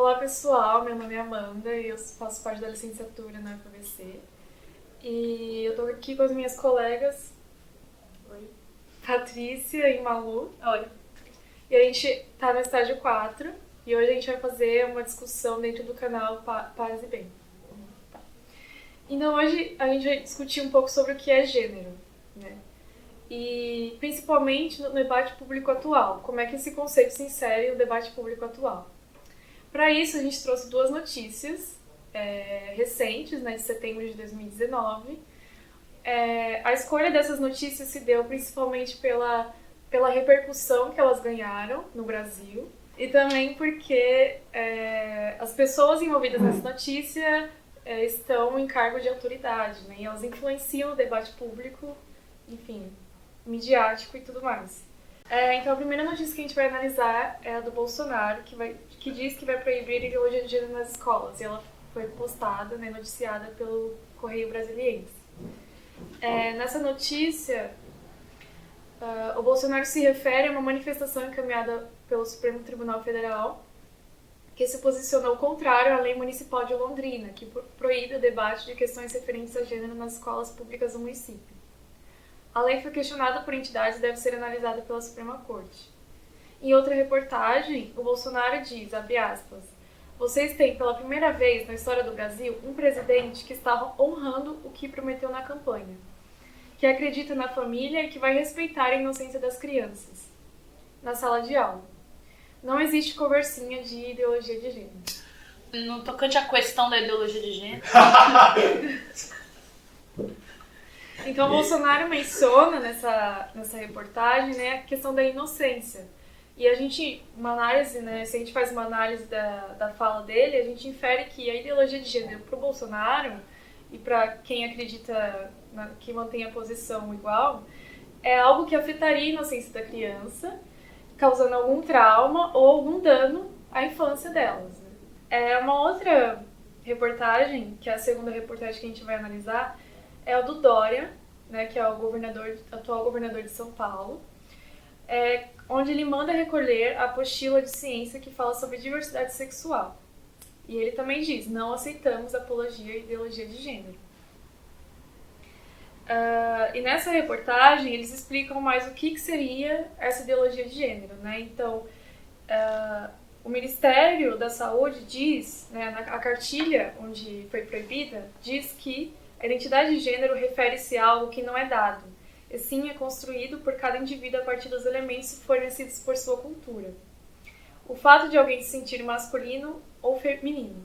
Olá pessoal, meu nome é Amanda e eu faço parte da licenciatura na UFABC. E eu tô aqui com as minhas colegas, oi, Patrícia e Malu. Oi. E a gente tá no estágio 4 e hoje a gente vai fazer uma discussão dentro do canal Paz e Bem. Tá. Então hoje a gente vai discutir um pouco sobre o que é gênero, né? E principalmente no debate público atual, como é que esse conceito se insere no debate público atual. Para isso, a gente trouxe duas notícias recentes, né, de setembro de 2019. A escolha dessas notícias se deu principalmente pela repercussão que elas ganharam no Brasil e também porque as pessoas envolvidas nessa notícia estão em cargo de autoridade, né, e elas influenciam o debate público, enfim, midiático e tudo mais. Então a primeira notícia que a gente vai analisar é a do Bolsonaro, que diz que vai proibir a ideologia de gênero nas escolas. E ela foi postada, né, noticiada pelo Correio Brasiliense. Nessa notícia, o Bolsonaro se refere a uma manifestação encaminhada pelo Supremo Tribunal Federal, que se posicionou contrário à lei municipal de Londrina, que proíbe o debate de questões referentes a gênero nas escolas públicas do município. A lei foi questionada por entidades e deve ser analisada pela Suprema Corte. Em outra reportagem, o Bolsonaro diz, abre aspas, vocês têm pela primeira vez na história do Brasil um presidente que está honrando o que prometeu na campanha, que acredita na família e que vai respeitar a inocência das crianças na sala de aula. Não existe conversinha de ideologia de gênero. No tocante à questão da ideologia de gênero... Então, o Bolsonaro menciona nessa reportagem, né, a questão da inocência. E a gente, se a gente faz uma análise da fala dele, a gente infere que a ideologia de gênero para o Bolsonaro, e para quem acredita que mantém a posição igual, é algo que afetaria a inocência da criança, causando algum trauma ou algum dano à infância delas. Né? Uma outra reportagem, que é a segunda reportagem que a gente vai analisar, é o do Dória, né, que é o atual governador de São Paulo, onde ele manda recolher a apostila de ciência que fala sobre diversidade sexual. E ele também diz, não aceitamos apologia e ideologia de gênero. E nessa reportagem eles explicam mais o que seria essa ideologia de gênero. Né? Então, o Ministério da Saúde diz, né, a cartilha onde foi proibida, diz que a identidade de gênero refere-se a algo que não é dado, e sim é construído por cada indivíduo a partir dos elementos fornecidos por sua cultura. O fato de alguém se sentir masculino ou feminino.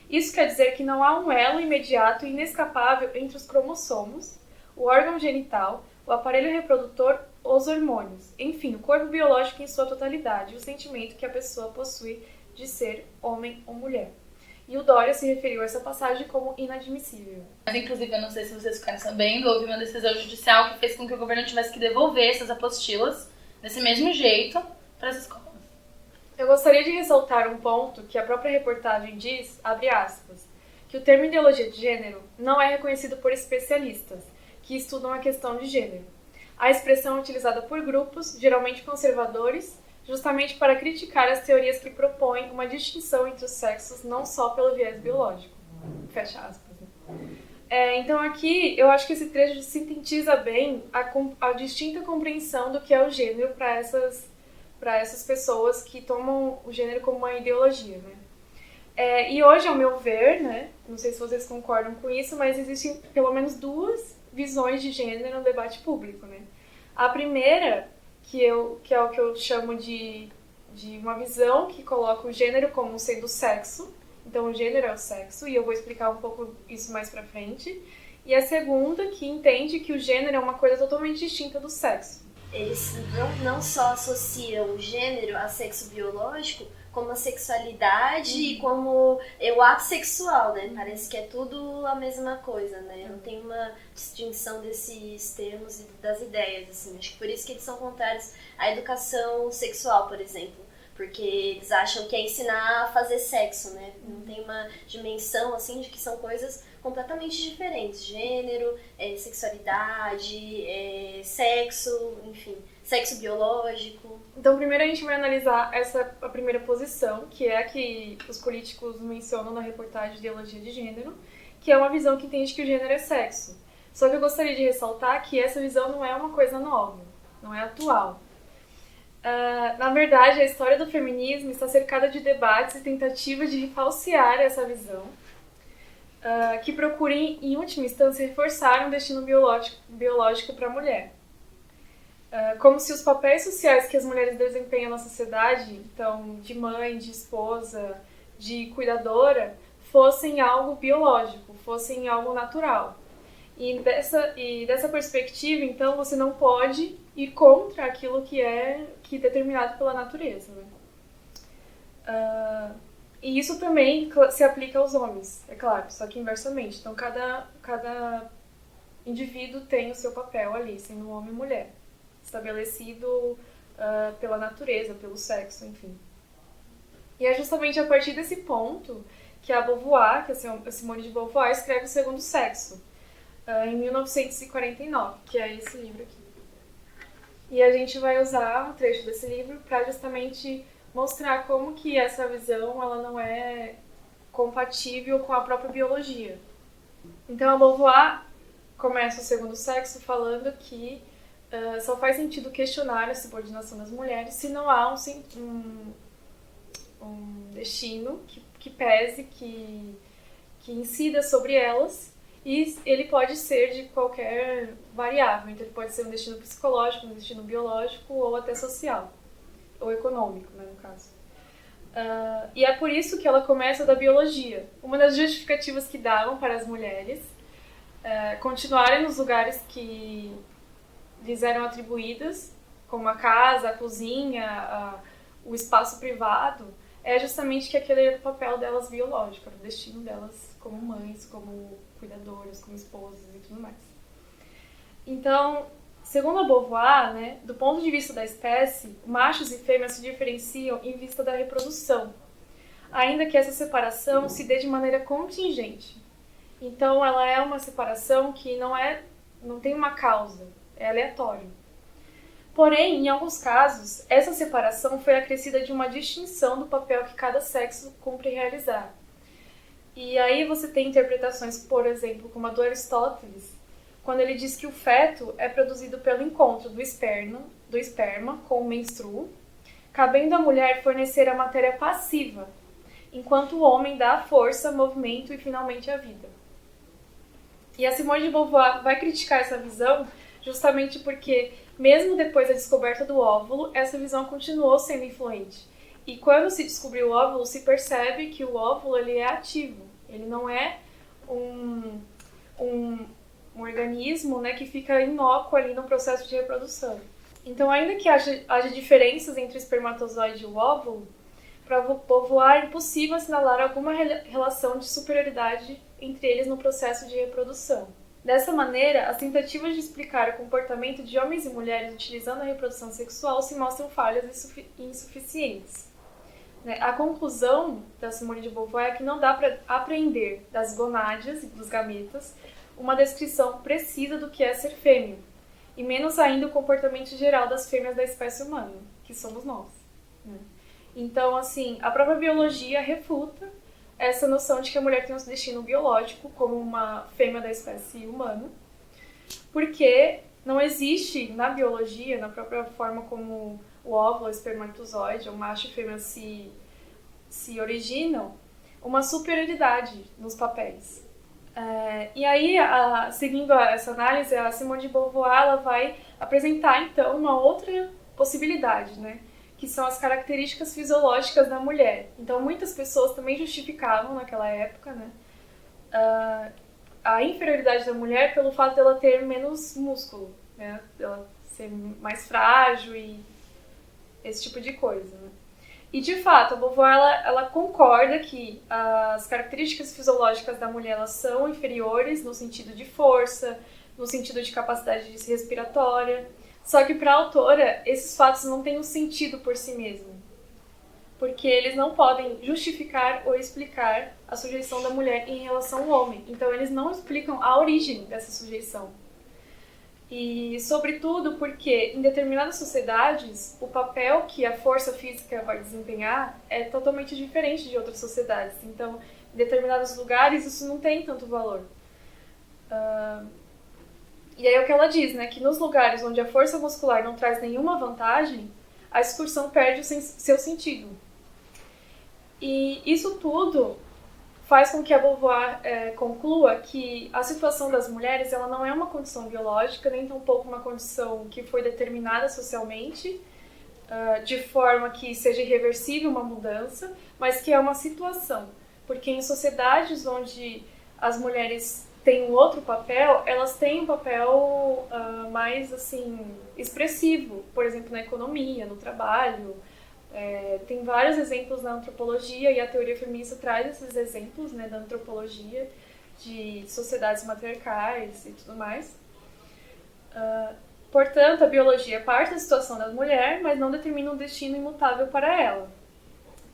Isso quer dizer que não há um elo imediato e inescapável entre os cromossomos, o órgão genital, o aparelho reprodutor, os hormônios, enfim, o corpo biológico em sua totalidade, e o sentimento que a pessoa possui de ser homem ou mulher. E o Dória se referiu a essa passagem como inadmissível. Mas, inclusive, eu não sei se vocês ficaram sabendo, houve uma decisão judicial que fez com que o governo tivesse que devolver essas apostilas desse mesmo jeito para as escolas. Eu gostaria de ressaltar um ponto que a própria reportagem diz, abre aspas, que o termo ideologia de gênero não é reconhecido por especialistas que estudam a questão de gênero. A expressão é utilizada por grupos, geralmente conservadores, justamente para criticar as teorias que propõem uma distinção entre os sexos não só pelo viés biológico. Fecha aspas. Né? Então aqui eu acho que esse trecho sintetiza bem a distinta compreensão do que é o gênero para essas pessoas que tomam o gênero como uma ideologia. Né? E hoje, ao meu ver, né, não sei se vocês concordam com isso, mas existem pelo menos duas visões de gênero no debate público. Né? A primeira, que é o que eu chamo de uma visão que coloca o gênero como sendo sexo. Então, o gênero é o sexo, e eu vou explicar um pouco isso mais pra frente. E a segunda, que entende que o gênero é uma coisa totalmente distinta do sexo. Eles não só associam o gênero a sexo biológico, como a sexualidade e como o ato sexual, né? Parece que é tudo a mesma coisa, né? Não tem uma distinção desses termos e das ideias, assim. Acho que por isso que eles são contrários à educação sexual, por exemplo. Porque eles acham que é ensinar a fazer sexo, né? Não tem uma dimensão, assim, de que são coisas completamente diferentes. Gênero, sexualidade, sexo, enfim, sexo biológico. Então, primeiro a gente vai analisar a primeira posição, que é a que os políticos mencionam na reportagem de Ideologia de Gênero, que é uma visão que entende que o gênero é sexo. Só que eu gostaria de ressaltar que essa visão não é uma coisa nova, não é atual. Na verdade, a história do feminismo está cercada de debates e tentativas de falsear essa visão, que procurem, em última instância, reforçar um destino biológico para a mulher. Como se os papéis sociais que as mulheres desempenham na sociedade, então de mãe, de esposa, de cuidadora, fossem algo biológico, fossem algo natural. E dessa perspectiva, então, você não pode ir contra aquilo que é determinado pela natureza, né? E isso também se aplica aos homens, é claro, só que inversamente. Então, cada indivíduo tem o seu papel ali, sendo um homem e mulher, estabelecido pela natureza, pelo sexo, enfim. E é justamente a partir desse ponto que a Beauvoir, que a Simone de Beauvoir, escreve O Segundo Sexo, em 1949, que é esse livro aqui. E a gente vai usar um trecho desse livro para justamente mostrar como que essa visão ela não é compatível com a própria biologia. Então a Beauvoir começa O Segundo Sexo falando que só faz sentido questionar a subordinação das mulheres se não há um destino que pese, que incida sobre elas, e ele pode ser de qualquer variável. Então ele pode ser um destino psicológico, um destino biológico ou até social, ou econômico, né, no caso. E é por isso que ela começa da biologia. Uma das justificativas que davam para as mulheres continuarem nos lugares que lhes eram atribuídas, como a casa, a cozinha, o espaço privado, é justamente que aquele era o papel delas biológico, era o destino delas como mães, como cuidadoras, como esposas e tudo mais. Então, segundo a Beauvoir, né, do ponto de vista da espécie, machos e fêmeas se diferenciam em vista da reprodução, ainda que essa separação se dê de maneira contingente. Então, ela é uma separação que não tem uma causa, é aleatório. Porém, em alguns casos, essa separação foi acrescida de uma distinção do papel que cada sexo cumpre realizar. E aí você tem interpretações, por exemplo, como a do Aristóteles, quando ele diz que o feto é produzido pelo encontro do esperma com o menstruo, cabendo à mulher fornecer a matéria passiva, enquanto o homem dá a força, movimento e finalmente a vida. E a Simone de Beauvoir vai criticar essa visão justamente porque, mesmo depois da descoberta do óvulo, essa visão continuou sendo influente. E quando se descobriu o óvulo, se percebe que o óvulo ele é ativo. Ele não é um organismo, né, que fica inócuo ali no processo de reprodução. Então, ainda que haja diferenças entre o espermatozoide e o óvulo, para Beauvoir é impossível assinalar alguma relação de superioridade entre eles no processo de reprodução. Dessa maneira, as tentativas de explicar o comportamento de homens e mulheres utilizando a reprodução sexual se mostram falhas e insuficientes. A conclusão da Simone de Beauvoir é que não dá para apreender das gonádias e dos gametas uma descrição precisa do que é ser fêmea, e menos ainda o comportamento geral das fêmeas da espécie humana, que somos nós. Então, assim, a própria biologia refuta essa noção de que a mulher tem um destino biológico como uma fêmea da espécie humana, porque não existe na biologia, na própria forma como o óvulo, o espermatozoide, o macho e fêmea se originam, uma superioridade nos papéis. E aí, seguindo essa análise, a Simone de Beauvoir ela vai apresentar, então, uma outra possibilidade, né? Que são as características fisiológicas da mulher. Então, muitas pessoas também justificavam, naquela época, né, a inferioridade da mulher pelo fato dela ter menos músculo, né, dela ser mais frágil e esse tipo de coisa, né. E, de fato, a Beauvoir ela concorda que as características fisiológicas da mulher elas são inferiores no sentido de força, no sentido de capacidade respiratória. Só que para a autora, esses fatos não têm um sentido por si mesmo, porque eles não podem justificar ou explicar a sujeição da mulher em relação ao homem. Então, eles não explicam a origem dessa sujeição. E, sobretudo, porque em determinadas sociedades, o papel que a força física vai desempenhar é totalmente diferente de outras sociedades. Então, em determinados lugares, isso não tem tanto valor. E aí é o que ela diz, né? Que nos lugares onde a força muscular não traz nenhuma vantagem, a excursão perde o seu sentido. E isso tudo faz com que a Beauvoir conclua que a situação das mulheres ela não é uma condição biológica, nem tampouco uma condição que foi determinada socialmente, de forma que seja irreversível uma mudança, mas que é uma situação. Porque em sociedades onde as mulheres têm um outro papel, elas têm um papel mais assim, expressivo, por exemplo, na economia, no trabalho. Tem vários exemplos na antropologia e a teoria feminista traz esses exemplos, né, da antropologia, de sociedades matriarcais e tudo mais. Portanto, a biologia parte da situação da mulher, mas não determina um destino imutável para ela.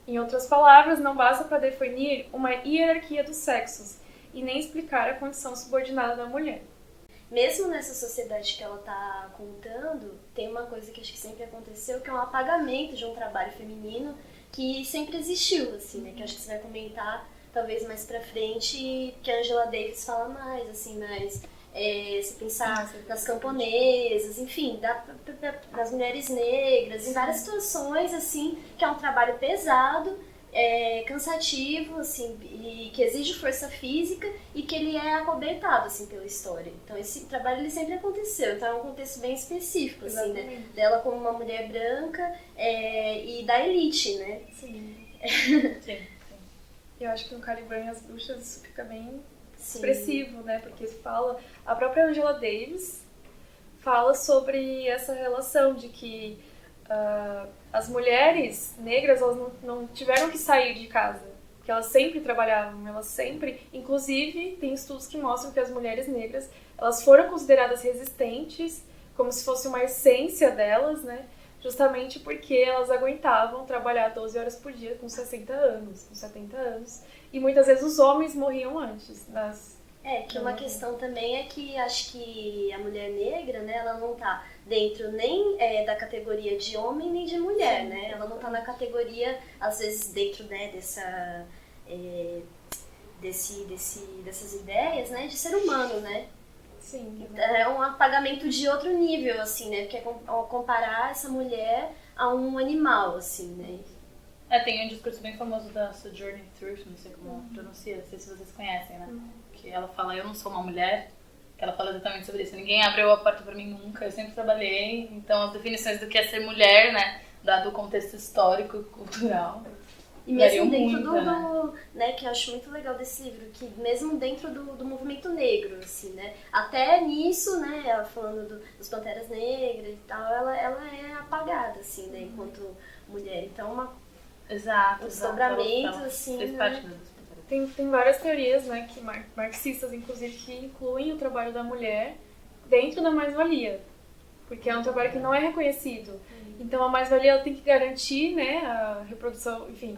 Em outras palavras, não basta para definir uma hierarquia dos sexos e nem explicar a condição subordinada da mulher. Mesmo nessa sociedade que ela tá contando, tem uma coisa que acho que sempre aconteceu, que é um apagamento de um trabalho feminino que sempre existiu, assim, né? Que acho que você vai comentar, talvez mais pra frente, que a Angela Davis fala mais, assim, mas se pensar nas camponesas, enfim, das mulheres negras, em várias situações, assim, que é um trabalho pesado, cansativo, assim, e que exige força física e que ele é acobertado, assim, pela história. Então esse trabalho ele sempre aconteceu, então é um contexto bem específico, assim, né? Dela como uma mulher branca e da elite, né? Sim. Sim. Eu acho que no Caliban e as Bruxas isso fica bem Sim. expressivo, né? Porque fala... A própria Angela Davis fala sobre essa relação de que as mulheres negras elas não tiveram que sair de casa, porque elas sempre trabalhavam, elas sempre... Inclusive, tem estudos que mostram que as mulheres negras elas foram consideradas resistentes, como se fosse uma essência delas, né? Justamente porque elas aguentavam trabalhar 12 horas por dia com 60 anos, com 70 anos. E muitas vezes os homens morriam antes. Que uma questão também é que acho que a mulher negra, né, ela não tá dentro nem da categoria de homem nem de mulher, sim, né? Ela não tá na categoria, às vezes, dentro, né, dessas ideias, né, de ser humano, né? Sim. É um apagamento de outro nível, assim, né? Porque é comparar essa mulher a um animal, assim, né? Tem um discurso bem famoso da Sojourner Truth, não sei como pronuncia, não sei se vocês conhecem, né? Que ela fala, eu não sou uma mulher, que ela fala exatamente sobre isso. Ninguém abriu a porta pra mim nunca, eu sempre trabalhei. Então as definições do que é ser mulher, né? Dado o contexto histórico e cultural. E mesmo dentro né, que eu acho muito legal desse livro, que mesmo dentro do movimento negro, assim, né, até nisso, né, ela falando dos Panteras Negras e tal, ela é apagada, assim, né, enquanto mulher. Então, um desdobramento, assim, né? Tem várias teorias, né, que marxistas, inclusive, que incluem o trabalho da mulher dentro da mais-valia, porque é um trabalho que não é reconhecido. Então, a mais-valia ela tem que garantir, né, a reprodução, enfim,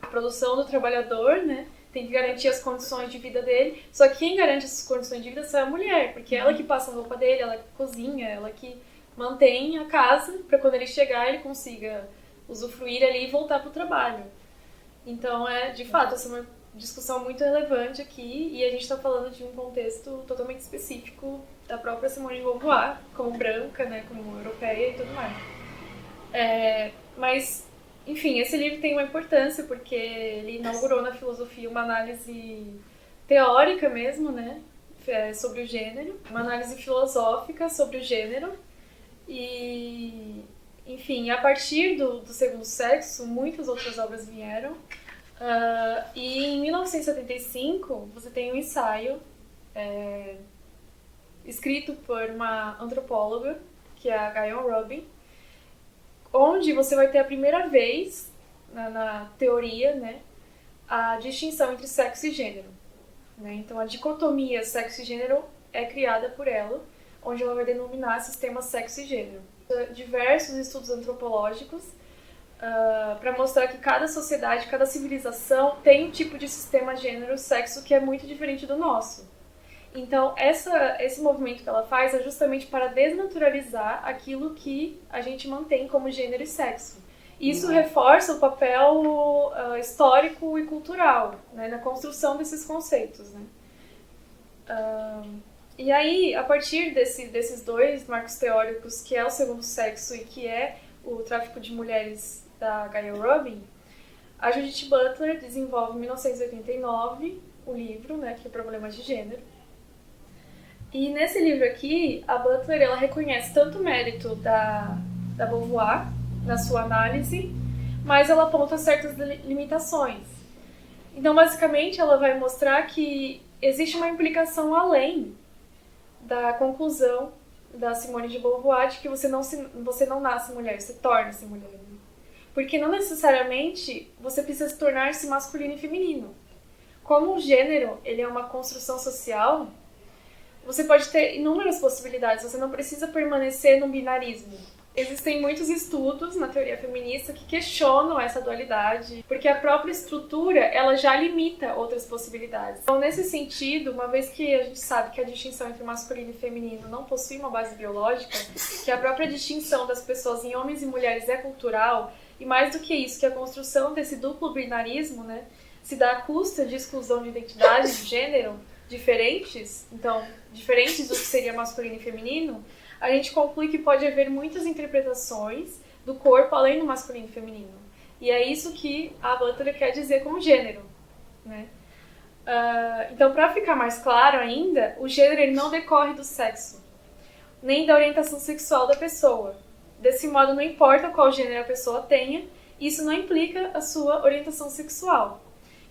a produção do trabalhador, né, tem que garantir as condições de vida dele. Só que quem garante essas condições de vida é a mulher, porque é ela que passa a roupa dele, ela que cozinha, ela que mantém a casa para quando ele chegar ele consiga usufruir ali e voltar para o trabalho. Então, de fato, essa é uma discussão muito relevante aqui e a gente está falando de um contexto totalmente específico da própria Simone de Beauvoir, como branca, né, como europeia e tudo mais. Mas, enfim, esse livro tem uma importância porque ele inaugurou na filosofia uma análise teórica mesmo, né, sobre o gênero, uma análise filosófica sobre o gênero e, enfim, a partir do Segundo Sexo, muitas outras obras vieram. E em 1975, você tem um ensaio escrito por uma antropóloga, que é a Guyon Robin, onde você vai ter a primeira vez, na teoria, né, a distinção entre sexo e gênero. Né? Então, a dicotomia sexo e gênero é criada por ela, onde ela vai denominar sistema sexo e gênero. Diversos estudos antropológicos para mostrar que cada sociedade, cada civilização tem um tipo de sistema gênero-sexo que é muito diferente do nosso. Então, esse movimento que ela faz é justamente para desnaturalizar aquilo que a gente mantém como gênero e sexo. Isso reforça o papel histórico e cultural, né, na construção desses conceitos, né? E aí, a partir desses dois marcos teóricos, que é o segundo sexo e que é o tráfico de mulheres da Gayle Rubin, a Judith Butler desenvolve em 1989 o livro, né, que é Problemas de Gênero. E nesse livro aqui, a Butler ela reconhece tanto o mérito da Beauvoir na sua análise, mas ela aponta certas limitações. Então, basicamente, ela vai mostrar que existe uma implicação além da conclusão da Simone de Beauvoir de que você não nasce mulher, você torna-se mulher. Porque não necessariamente você precisa se tornar-se masculino e feminino. Como o gênero ele é uma construção social, você pode ter inúmeras possibilidades, você não precisa permanecer no binarismo. Existem muitos estudos na teoria feminista que questionam essa dualidade, porque a própria estrutura ela já limita outras possibilidades. Então, nesse sentido, uma vez que a gente sabe que a distinção entre masculino e feminino não possui uma base biológica, que a própria distinção das pessoas em homens e mulheres é cultural, e mais do que isso, que a construção desse duplo binarismo, né, se dá à custa de exclusão de identidade de gênero diferentes, então, diferentes do que seria masculino e feminino, a gente conclui que pode haver muitas interpretações do corpo além do masculino e feminino. E é isso que a Butler quer dizer como gênero, né? Então, para ficar mais claro ainda, o gênero ele não decorre do sexo, nem da orientação sexual da pessoa. Desse modo, não importa qual gênero a pessoa tenha, isso não implica a sua orientação sexual.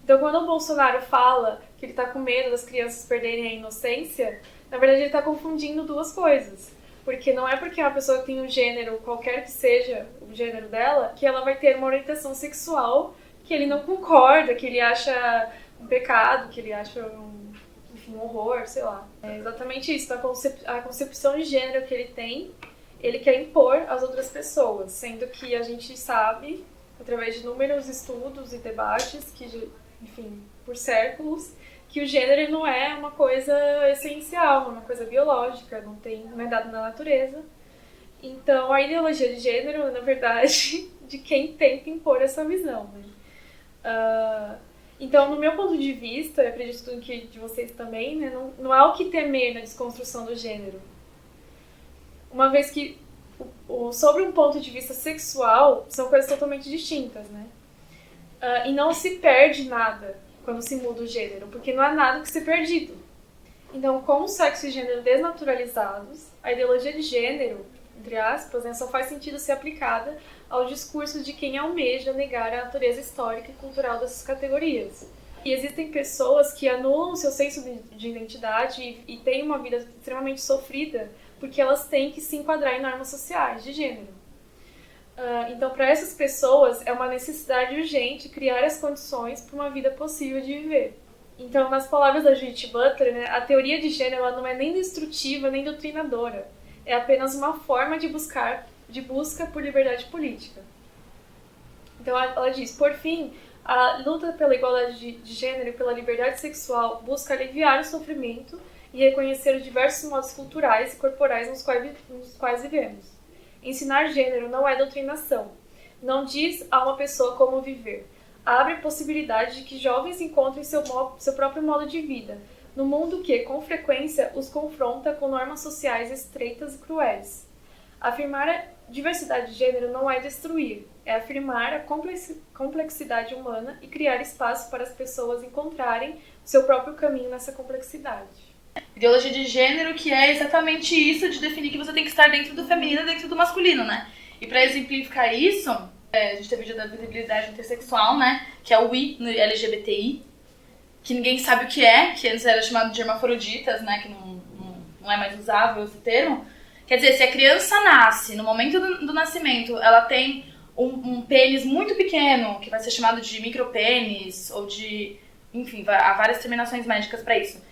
Então, quando o Bolsonaro fala que ele está com medo das crianças perderem a inocência, na verdade ele está confundindo duas coisas. Porque não é porque uma pessoa tem um gênero, qualquer que seja o gênero dela, que ela vai ter uma orientação sexual que ele não concorda, que ele acha um pecado, que ele acha um horror, sei lá. É exatamente isso. A concepção de gênero que ele tem, ele quer impor às outras pessoas, sendo que a gente sabe, através de inúmeros estudos e debates, que, enfim, por séculos, que o gênero não é uma coisa essencial, não é uma coisa biológica, não é dado na natureza. Então, a ideologia de gênero, na verdade, de quem tenta impor essa visão. Né? Então, no meu ponto de vista, eu acredito que de vocês também, né, não há o que temer na desconstrução do gênero. Uma vez que, sobre um ponto de vista sexual, são coisas totalmente distintas, né? E não se perde nada quando se muda o gênero, porque não há nada que ser perdido. Então, com o sexo e gênero desnaturalizados, a ideologia de gênero, entre aspas, né, só faz sentido ser aplicada ao discurso de quem almeja negar a natureza histórica e cultural dessas categorias. E existem pessoas que anulam o seu senso de identidade e têm uma vida extremamente sofrida porque elas têm que se enquadrar em normas sociais de gênero. Então, para essas pessoas, é uma necessidade urgente criar as condições para uma vida possível de viver. Então, nas palavras da Judith Butler, né, a teoria de gênero ela não é nem destrutiva nem doutrinadora. É apenas uma forma de busca por liberdade política. Então, ela diz, por fim, a luta pela igualdade de gênero e pela liberdade sexual busca aliviar o sofrimento e reconhecer os diversos modos culturais e corporais nos quais vivemos. Ensinar gênero não é doutrinação. Não diz a uma pessoa como viver. Abre a possibilidade de que jovens encontrem seu próprio modo de vida, no mundo que, com frequência, os confronta com normas sociais estreitas e cruéis. Afirmar a diversidade de gênero não é destruir, é afirmar a complexidade humana e criar espaço para as pessoas encontrarem o seu próprio caminho nessa complexidade. Ideologia de gênero, que é exatamente isso, de definir que você tem que estar dentro do feminino e dentro do masculino, né? E pra exemplificar isso, a gente teve o dia da visibilidade intersexual, né? Que é o I no LGBTI, que ninguém sabe o que antes era chamado de hermafroditas, né? Que não é mais usável esse termo. Quer dizer, se a criança nasce, no momento do nascimento, ela tem um pênis muito pequeno, que vai ser chamado de micropênis, ou de... Enfim, há várias terminações médicas pra isso.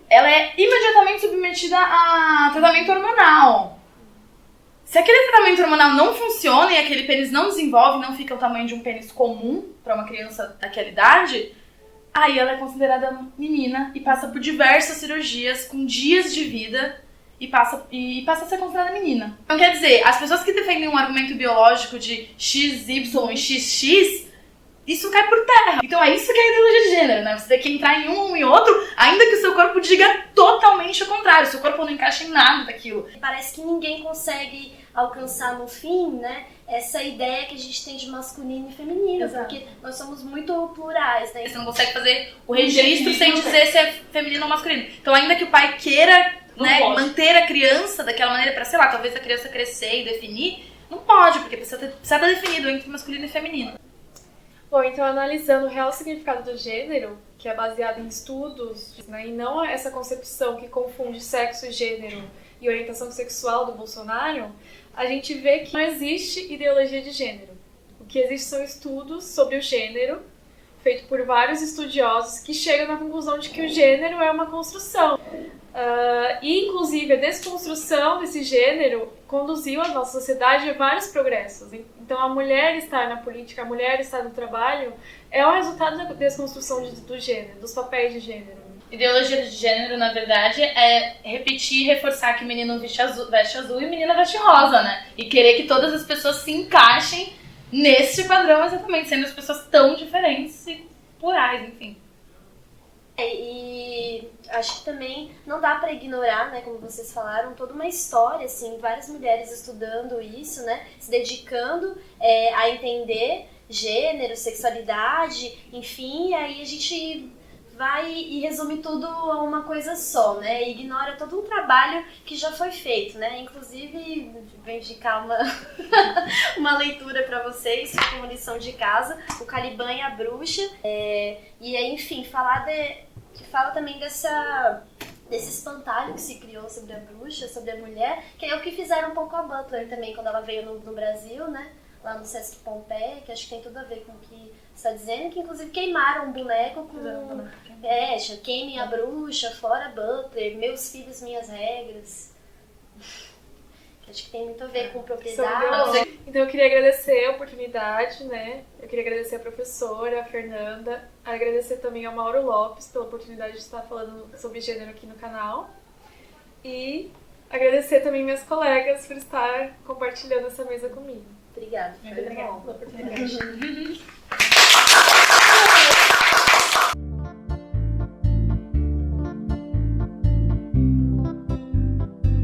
Ela é imediatamente submetida a tratamento hormonal. Se aquele tratamento hormonal não funciona e aquele pênis não desenvolve, não fica o tamanho de um pênis comum para uma criança daquela idade, aí ela é considerada menina e passa por diversas cirurgias com dias de vida e passa a ser considerada menina. Então quer dizer, as pessoas que defendem um argumento biológico de XY e XX, isso cai por terra. Então é isso que é a ideologia de gênero, né? Você tem que entrar em um e outro, ainda que o seu corpo diga totalmente o contrário. O seu corpo não encaixa em nada daquilo. Parece que ninguém consegue alcançar no fim, né, essa ideia que a gente tem de masculino e feminino. Exato. Porque nós somos muito plurais, né? Você não consegue fazer o registro sem dizer se é feminino ou masculino. Então ainda que o pai queira, né, manter a criança daquela maneira pra, sei lá, talvez a criança crescer e definir, não pode, porque precisa estar definido entre masculino e feminino. Bom, então analisando o real significado do gênero, que é baseado em estudos, né, e não essa concepção que confunde sexo e gênero e orientação sexual do Bolsonaro, a gente vê que não existe ideologia de gênero. O que existe são estudos sobre o gênero, feitos por vários estudiosos, que chegam na conclusão de que o gênero é uma construção. E, inclusive, a desconstrução desse gênero conduziu a nossa sociedade a vários progressos. Então, a mulher estar na política, a mulher estar no trabalho, é o resultado da desconstrução do gênero, dos papéis de gênero. Ideologia de gênero, na verdade, é repetir e reforçar que o menino veste azul e a menina veste rosa, né? E querer que todas as pessoas se encaixem nesse padrão exatamente, sendo as pessoas tão diferentes e plurais, enfim. E acho que também não dá pra ignorar, né, como vocês falaram, toda uma história, assim, várias mulheres estudando isso, né, se dedicando a entender gênero, sexualidade, enfim, e aí a gente vai e resume tudo a uma coisa só, né, e ignora todo um trabalho que já foi feito, né, inclusive vou indicar uma leitura pra vocês, como lição de casa, o Caliban e a Bruxa, e aí, enfim, que fala também desse espantalho que se criou sobre a bruxa, sobre a mulher, que é o que fizeram um pouco a Butler também, quando ela veio no Brasil, né? Lá no Sesc Pompeia, que acho que tem tudo a ver com o que você está dizendo, que inclusive queimaram um boneco com... queimem a bruxa, fora Butler, meus filhos, minhas regras. Acho que tem muito a ver com propriedade. Então eu queria agradecer a oportunidade, né? Eu queria agradecer a professora, a Fernanda, agradecer também ao Mauro Lopes pela oportunidade de estar falando sobre gênero aqui no canal. E agradecer também minhas colegas por estar compartilhando essa mesa comigo. Obrigada. Muito obrigada pela oportunidade.